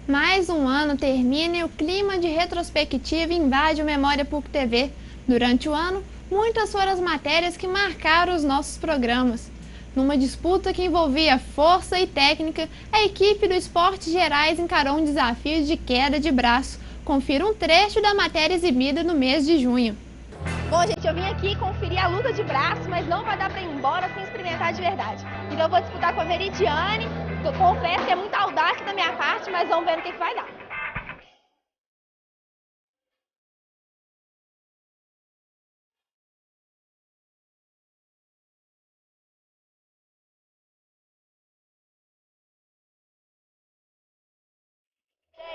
Mais um ano termina e o clima de retrospectiva invade o Memória PUC TV. Durante o ano, muitas foram as matérias que marcaram os nossos programas. Numa disputa que envolvia força e técnica, a equipe do Esportes Gerais encarou um desafio de queda de braço. Confira um trecho da matéria exibida no mês de junho. Bom, gente, eu vim aqui conferir a luta de braço, mas não vai dar pra ir embora sem experimentar de verdade. Então eu vou disputar com a Meridiane. Eu confesso que é muita audácia da minha parte, mas vamos ver no que vai dar.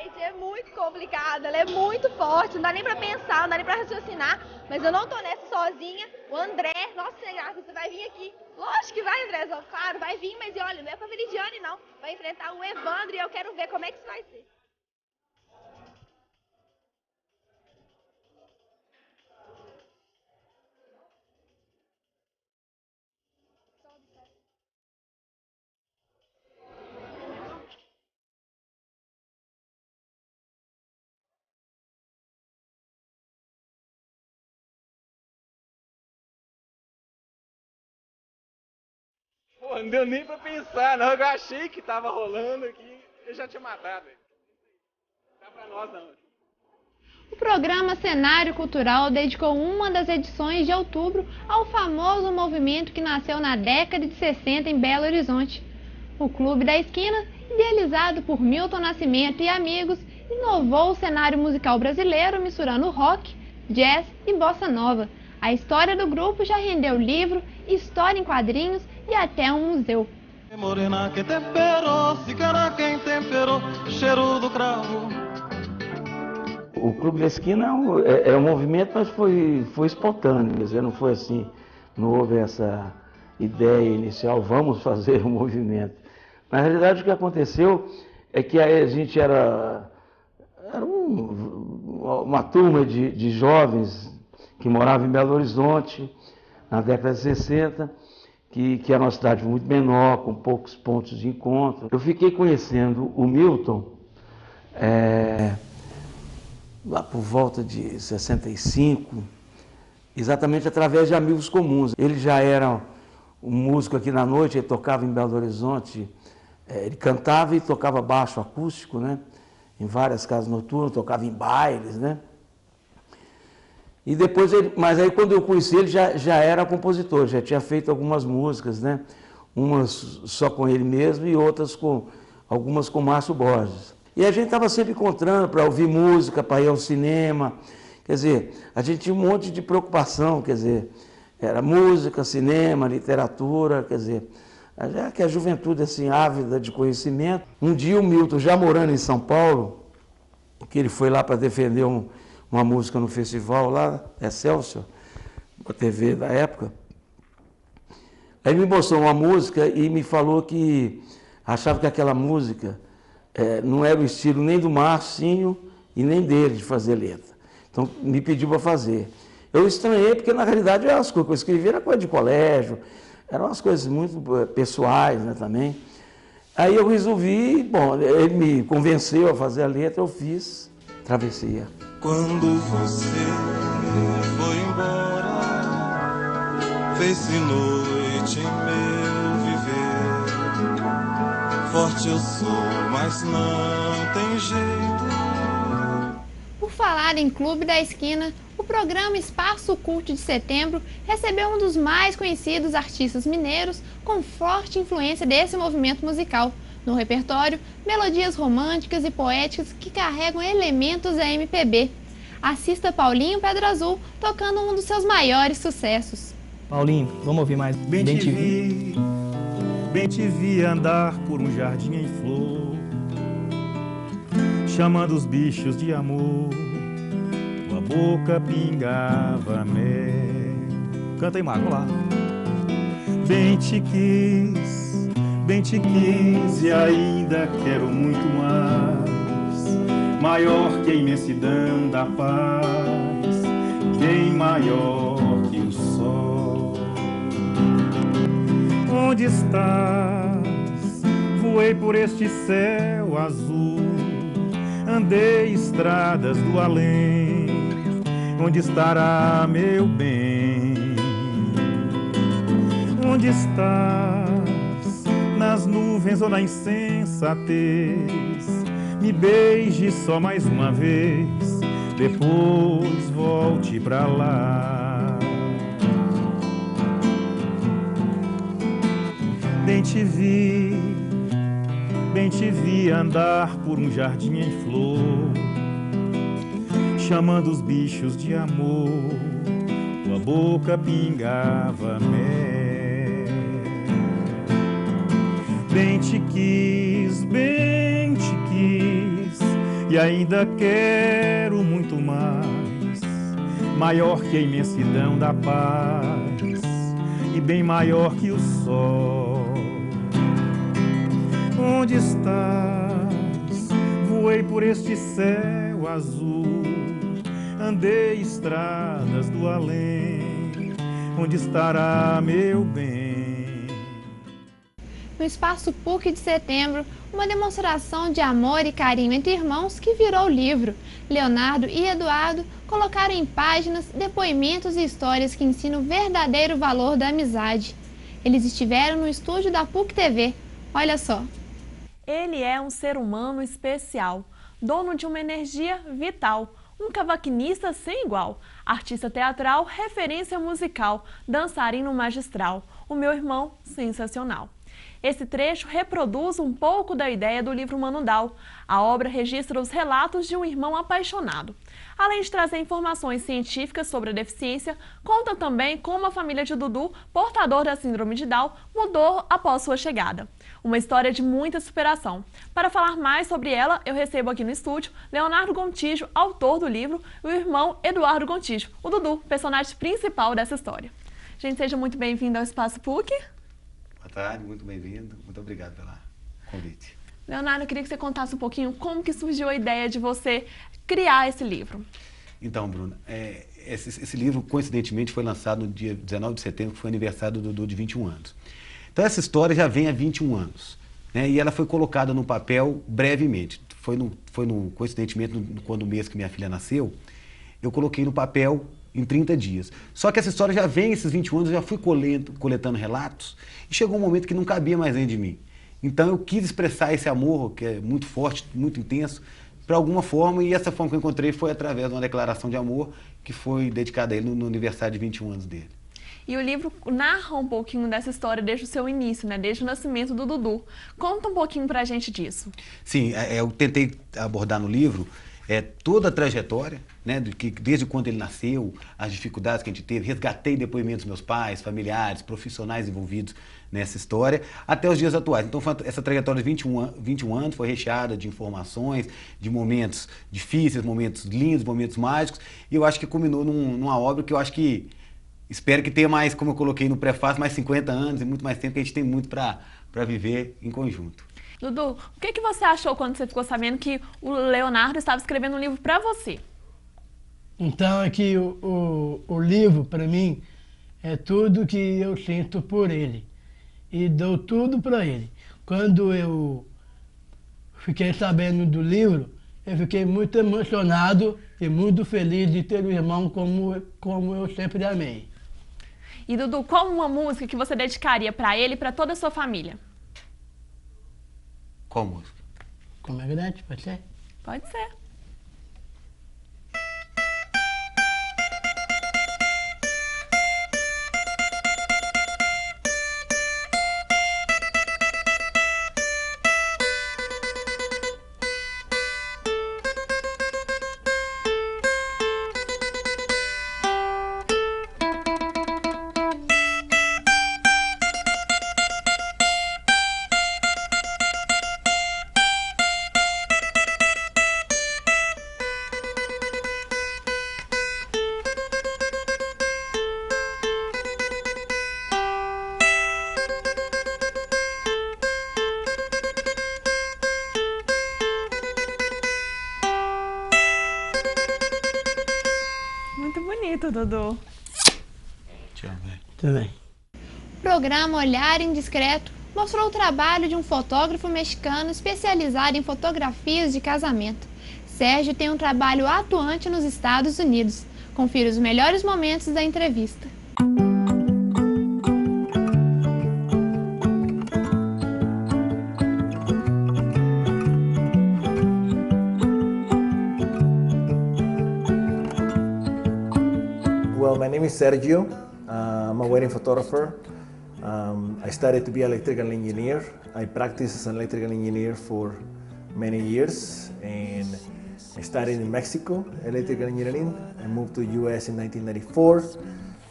Gente, é muito complicado, ela é muito forte, não dá nem pra pensar, não dá nem pra raciocinar, mas eu não tô nessa sozinha. O André, nossa senhora, você vai vir aqui. Lógico que vai, Andrézão, claro, vai vir, mas olha, não é com a Meridiane não. Vai enfrentar o Evandro e eu quero ver como é que isso vai ser. Pô, não deu nem pra pensar, não. Eu achei que tava rolando aqui. Eu já tinha matado. Não dá pra nós, não. O programa Cenário Cultural dedicou uma das edições de outubro ao famoso movimento que nasceu na década de 60 em Belo Horizonte. O Clube da Esquina, idealizado por Milton Nascimento e amigos, inovou o cenário musical brasileiro misturando rock, jazz e bossa nova. A história do grupo já rendeu livro, história em quadrinhos e até um museu. Morena que temperou, cigana quem temperou, cheiro do cravo. O Clube da Esquina é um movimento, mas foi espontâneo, quer dizer, não foi assim, não houve essa ideia inicial, vamos fazer um movimento. Na realidade, o que aconteceu é que a gente era uma turma de jovens que moravam em Belo Horizonte, na década de 60, que era uma cidade muito menor, com poucos pontos de encontro. Eu fiquei conhecendo o Milton lá por volta de 65, exatamente através de amigos comuns. Ele já era um músico aqui na noite, ele tocava em Belo Horizonte, ele cantava e tocava baixo acústico, né? Em várias casas noturnas, tocava em bailes, né? E depois mas aí quando eu conheci ele já era compositor, já tinha feito algumas músicas, né? Umas só com ele mesmo e outras algumas com Márcio Borges. E a gente estava sempre encontrando para ouvir música, para ir ao cinema. Quer dizer, a gente tinha um monte de preocupação, quer dizer, era música, cinema, literatura, quer dizer, já que a juventude assim ávida de conhecimento. Um dia o Milton, já morando em São Paulo, que ele foi lá para defender uma música no festival lá, Excelsior, a TV da época, aí me mostrou uma música e me falou que achava que aquela música não era o estilo nem do Marcinho e nem dele de fazer letra. Então me pediu para fazer. Eu estranhei porque na realidade as coisas que eu escrevi era coisa de colégio, eram umas coisas muito pessoais, né, também. Aí eu resolvi, bom, ele me convenceu a fazer a letra, eu fiz Travessia. Quando você foi embora, fez-se noite em meu viver. Forte eu sou, mas não tem jeito. Por falar em Clube da Esquina, o programa Espaço Cult de Setembro recebeu um dos mais conhecidos artistas mineiros com forte influência desse movimento musical. No repertório, melodias românticas e poéticas que carregam elementos da MPB. Assista Paulinho Pedra Azul tocando um dos seus maiores sucessos. Paulinho, vamos ouvir mais. Bem te vi andar por um jardim em flor, chamando os bichos de amor. Tua boca pingava mel. Canta aí, Marco, lá. Bem te quis e ainda quero muito mais. Maior que a imensidão da paz, bem maior que o sol. Onde estás? Voei por este céu azul, andei estradas do além, onde estará meu bem? Onde estás? Nas nuvens ou na insensatez? Me beije só mais uma vez, depois volte pra lá. Bem te vi andar por um jardim em flor, chamando os bichos de amor, tua boca pingava mel. Bem te quis, e ainda quero muito mais, maior que a imensidão da paz e bem maior que o sol. Onde estás? Voei por este céu azul, andei estradas do além, onde estará meu bem? No Espaço PUC de Setembro, uma demonstração de amor e carinho entre irmãos que virou livro. Leonardo e Eduardo colocaram em páginas depoimentos e histórias que ensinam o verdadeiro valor da amizade. Eles estiveram no estúdio da PUC TV. Olha só. Ele é um ser humano especial, dono de uma energia vital, um cavaquinista sem igual, artista teatral, referência musical, dançarino magistral, o meu irmão sensacional. Esse trecho reproduz um pouco da ideia do livro Manudal. A obra registra os relatos de um irmão apaixonado. Além de trazer informações científicas sobre a deficiência, conta também como a família de Dudu, portador da síndrome de Down, mudou após sua chegada. Uma história de muita superação. Para falar mais sobre ela, eu recebo aqui no estúdio Leonardo Gontijo, autor do livro, e o irmão Eduardo Gontijo, o Dudu, personagem principal dessa história. Gente, seja muito bem-vindo ao Espaço PUC. Boa tarde, muito bem-vindo. Muito obrigado pelo convite. Leonardo, eu queria que você contasse um pouquinho como que surgiu a ideia de você criar esse livro. Então, Bruna, esse livro, coincidentemente, foi lançado no dia 19 de setembro, que foi aniversário do Dudu de 21 anos. Então, essa história já vem há 21 anos, né? E ela foi colocada no papel brevemente. Coincidentemente, quando o mês que minha filha nasceu, eu coloquei no papel em 30 dias. Só que essa história já vem, esses 21 anos, eu já fui coletando relatos, e chegou um momento que não cabia mais dentro de mim. Então eu quis expressar esse amor, que é muito forte, muito intenso, para alguma forma, e essa forma que eu encontrei foi através de uma declaração de amor que foi dedicada a ele no aniversário de 21 anos dele. E o livro narra um pouquinho dessa história desde o seu início, né? Desde o nascimento do Dudu. Conta um pouquinho pra gente disso. Sim, eu tentei abordar no livro toda a trajetória, né, desde quando ele nasceu, as dificuldades que a gente teve, resgatei depoimentos dos meus pais, familiares, profissionais envolvidos nessa história, até os dias atuais. Então essa trajetória de 21 anos foi recheada de informações, de momentos difíceis, momentos lindos, momentos mágicos, e eu acho que culminou numa obra que eu acho que, espero que tenha mais, como eu coloquei no prefácio, mais 50 anos e muito mais tempo, que a gente tem muito para viver em conjunto. Dudu, o que você achou quando você ficou sabendo que o Leonardo estava escrevendo um livro para você? Então, é que o livro, para mim, é tudo que eu sinto por ele. E dou tudo para ele. Quando eu fiquei sabendo do livro, eu fiquei muito emocionado e muito feliz de ter um irmão como eu sempre amei. E, Dudu, qual uma música que você dedicaria para ele e para toda a sua família? Qual música? Como é grande, pode ser? Pode ser. Dudu. Tchau, velho. Tudo bem. O programa Olhar Indiscreto mostrou o trabalho de um fotógrafo mexicano especializado em fotografias de casamento. Sérgio tem um trabalho atuante nos Estados Unidos. Confira os melhores momentos da entrevista. Well, my name is Sergio. I'm a wedding photographer. I studied to be an electrical engineer. I practiced as an electrical engineer for many years, and I studied in Mexico, electrical engineering. I moved to the US in 1994.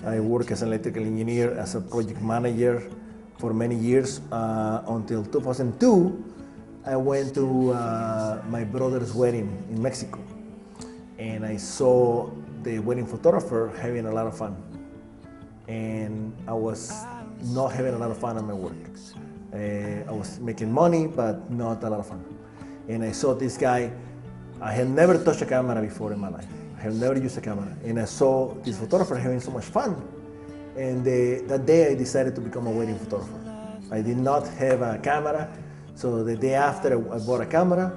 I worked as an electrical engineer, as a project manager for many years, until 2002. I went to my brother's wedding in Mexico, and I saw the wedding photographer having a lot of fun. And I was not having a lot of fun at my work. I was making money, but not a lot of fun. And I saw this guy. I had never touched a camera before in my life. I have never used a camera. And I saw this photographer having so much fun. And that day I decided to become a wedding photographer. I did not have a camera, so the day after I bought a camera,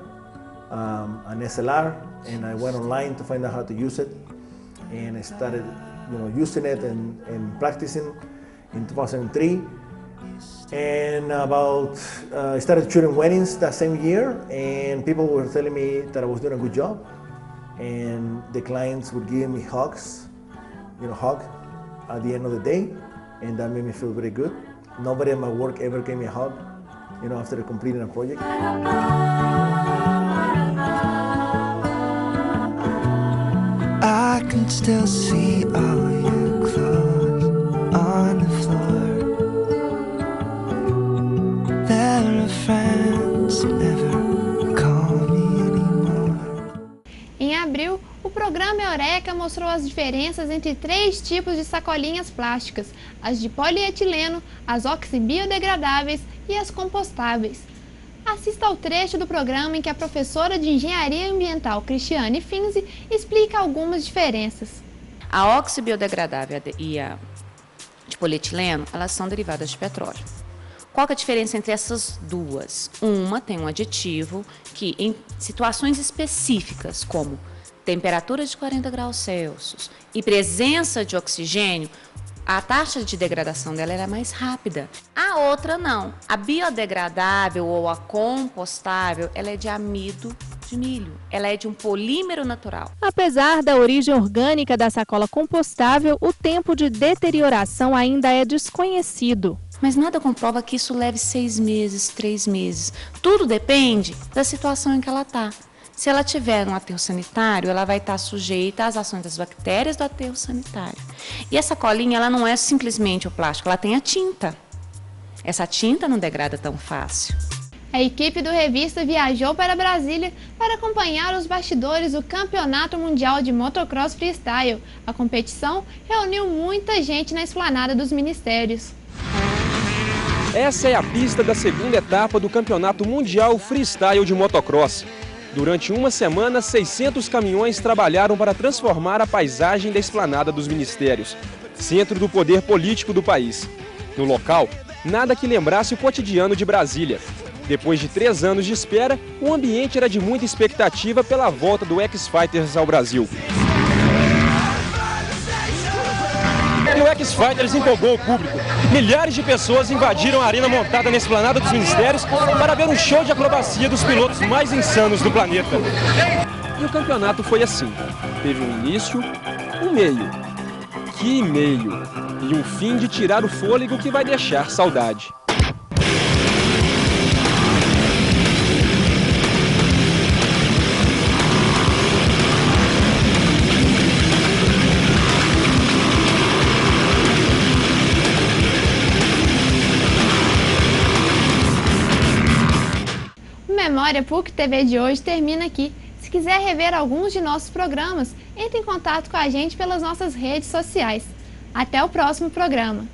an SLR, and I went online to find out how to use it. And I started using it and practicing in 2003. And I started shooting weddings that same year, and people were telling me that I was doing a good job, and the clients would give me hugs, hug at the end of the day, and that made me feel very good. Nobody at my work ever gave me a hug, after completing a project. I can still see all your clothes on the floor. There are friends who never call me anymore. Em abril, o programa Eureka mostrou as diferenças entre 3 tipos de sacolinhas plásticas: as de polietileno, as oxibiodegradáveis e as compostáveis. Assista ao trecho do programa em que a professora de Engenharia Ambiental, Cristiane Finzi, explica algumas diferenças. A oxibiodegradável e a de polietileno, elas são derivadas de petróleo. Qual que é a diferença entre essas duas? Uma tem um aditivo que, em situações específicas, como temperaturas de 40 graus Celsius e presença de oxigênio, a taxa de degradação dela era mais rápida. A outra não. A biodegradável ou a compostável, ela é de amido de milho. Ela é de um polímero natural. Apesar da origem orgânica da sacola compostável, o tempo de deterioração ainda é desconhecido. Mas nada comprova que isso leve 6 meses, 3 meses. Tudo depende da situação em que ela está. Se ela tiver um aterro sanitário, ela vai estar sujeita às ações das bactérias do aterro sanitário. E essa colinha, ela não é simplesmente o plástico, ela tem a tinta. Essa tinta não degrada tão fácil. A equipe do Revista viajou para Brasília para acompanhar os bastidores do Campeonato Mundial de Motocross Freestyle. A competição reuniu muita gente na esplanada dos ministérios. Essa é a pista da segunda etapa do Campeonato Mundial Freestyle de Motocross. Durante uma semana, 600 caminhões trabalharam para transformar a paisagem da esplanada dos ministérios, centro do poder político do país. No local, nada que lembrasse o cotidiano de Brasília. Depois de 3 anos de espera, o ambiente era de muita expectativa pela volta do X-Fighters ao Brasil. E o X-Fighters empolgou o público. Milhares de pessoas invadiram a arena montada na esplanada dos ministérios para ver um show de acrobacia dos pilotos mais insanos do planeta. E o campeonato foi assim. Teve um início, um meio. Que meio! E um fim de tirar o fôlego que vai deixar saudade. Memória PUC TV de hoje termina aqui. Se quiser rever alguns de nossos programas, entre em contato com a gente pelas nossas redes sociais. Até o próximo programa.